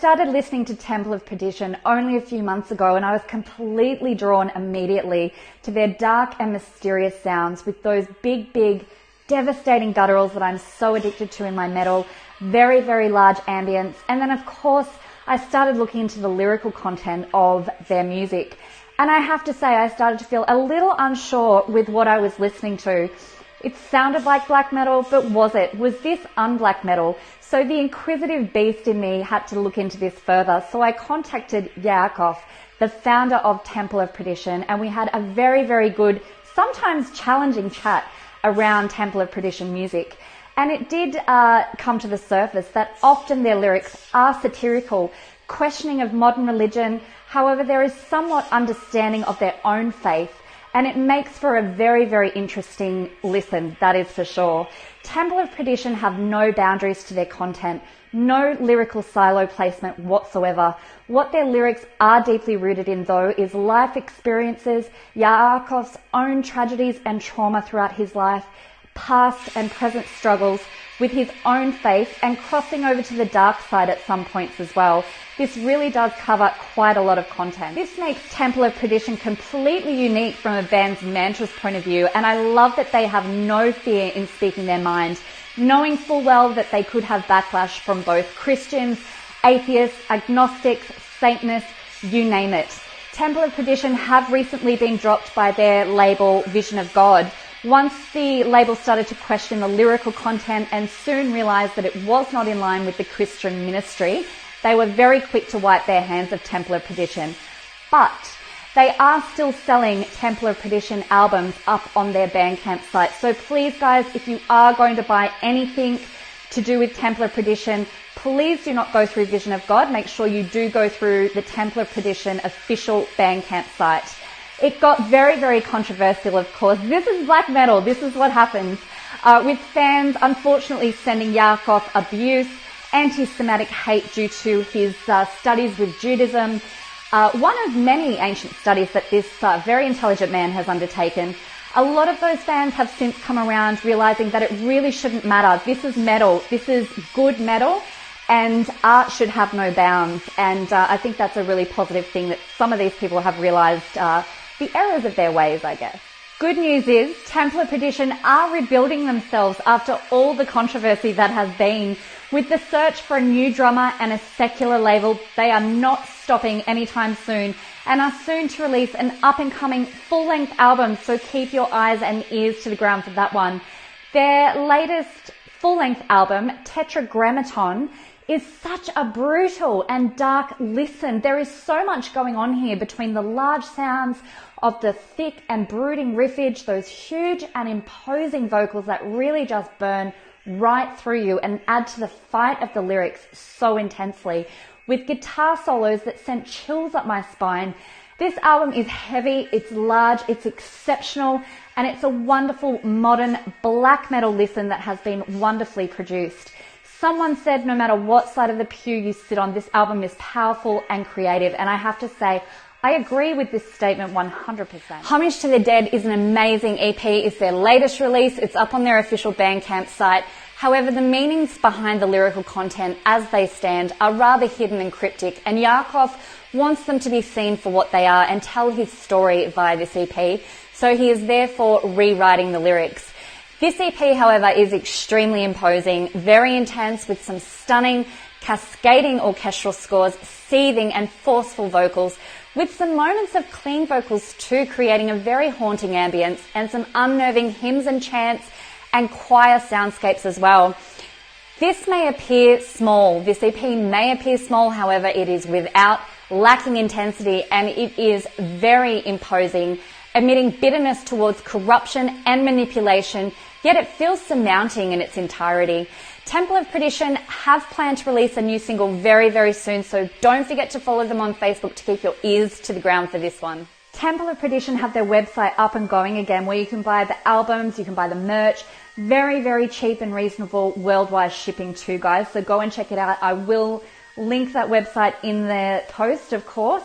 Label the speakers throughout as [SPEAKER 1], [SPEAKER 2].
[SPEAKER 1] started listening to Temple of Perdition only a few months ago, and I was completely drawn immediately to their dark and mysterious sounds with those big, devastating gutturals that I'm so addicted to in my metal, very, very large ambience. And then of course, I started looking into the lyrical content of their music. And I have to say, I started to feel a little unsure with what I was listening to. It sounded like black metal, but was it? Was this un-black metal? So the inquisitive beast in me had to look into this further. So I contacted Yakov, the founder of Temple of Perdition, and we had a very, very good, sometimes challenging chat around Temple of Perdition music. And it did come to the surface that often their lyrics are satirical, questioning of modern religion. However, there is somewhat understanding of their own faith, and it makes for a very, very interesting listen, that is for sure. Temple of Perdition have no boundaries to their content, no lyrical silo placement whatsoever. What their lyrics are deeply rooted in, though, is life experiences, Yaakov's own tragedies and trauma throughout his life, past and present struggles with his own faith, and crossing over to the dark side at some points as well. This really does cover quite a lot of content. This makes Temple of Perdition completely unique from a band's mantra's point of view, and I love that they have no fear in speaking their mind, knowing full well that they could have backlash from both Christians, atheists, agnostics, Satanists, you name it. Temple of Perdition have recently been dropped by their label Vision of God. Once the label started to question the lyrical content and soon realized that it was not in line with the Christian ministry, they were very quick to wipe their hands of Temple of Perdition. But they are still selling Temple of Perdition albums up on their Bandcamp site. So please guys, if you are going to buy anything to do with Temple of Perdition, please do not go through Vision of God. Make sure you do go through the Temple of Perdition official Bandcamp site. It got very, very controversial, of course. This is black metal. This is what happens. With fans, unfortunately, sending Yakov abuse, anti-Semitic hate due to his studies with Judaism. One of many ancient studies that this very intelligent man has undertaken. A lot of those fans have since come around realizing that it really shouldn't matter. This is metal. This is good metal, and art should have no bounds. And I think that's a really positive thing, that some of these people have realized the errors of their ways, I guess. Good news is Temple of Perdition are rebuilding themselves after all the controversy that has been. With the search for a new drummer and a secular label, they are not stopping anytime soon and are soon to release an up-and-coming full-length album, so keep your eyes and ears to the ground for that one. Their latest full-length album, Tetragrammaton, is such a brutal and dark listen. There is so much going on here between the large sounds of the thick and brooding riffage, those huge and imposing vocals that really just burn right through you and add to the fight of the lyrics so intensely, with guitar solos that sent chills up my spine. This album is heavy, it's large, it's exceptional, and it's a wonderful modern black metal listen that has been wonderfully produced. Someone said no matter what side of the pew you sit on, this album is powerful and creative, and I have to say, I agree with this statement 100%. Homage to the Dead is an amazing EP. It's their latest release. It's up on their official Bandcamp site. However, the meanings behind the lyrical content as they stand are rather hidden and cryptic, and Yakov wants them to be seen for what they are and tell his story via this EP, so he is therefore rewriting the lyrics. This EP, however, is extremely imposing, very intense, with some stunning, cascading orchestral scores, seething and forceful vocals, with some moments of clean vocals too, creating a very haunting ambience, and some unnerving hymns and chants and choir soundscapes as well. This may appear small. This EP may appear small, however, it is without lacking intensity, and it is very imposing, emitting bitterness towards corruption and manipulation, yet it feels surmounting in its entirety. Temple of Perdition have planned to release a new single very, very soon, so don't forget to follow them on Facebook to keep your ears to the ground for this one. Temple of Perdition have their website up and going again, where you can buy the albums, you can buy the merch, very, very cheap and reasonable worldwide shipping too, guys, so go and check it out. I will link that website in the post, of course.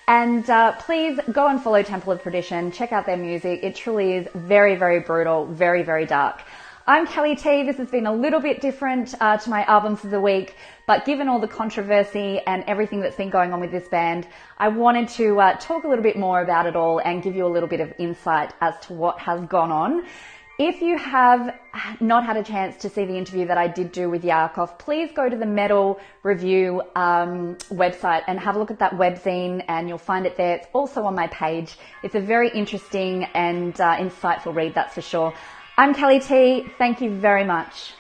[SPEAKER 1] And please go and follow Temple of Perdition. Check out their music. It truly is very, very brutal, very, very dark. I'm Kelly T. This has been a little bit different to my albums of the week, but given all the controversy and everything that's been going on with this band, I wanted to talk a little bit more about it all and give you a little bit of insight as to what has gone on. If you have not had a chance to see the interview that I did do with Yakov, please go to the Metal Review website and have a look at that webzine, and you'll find it there. It's also on my page. It's a very interesting and insightful read, that's for sure. I'm Kelly T. Thank you very much.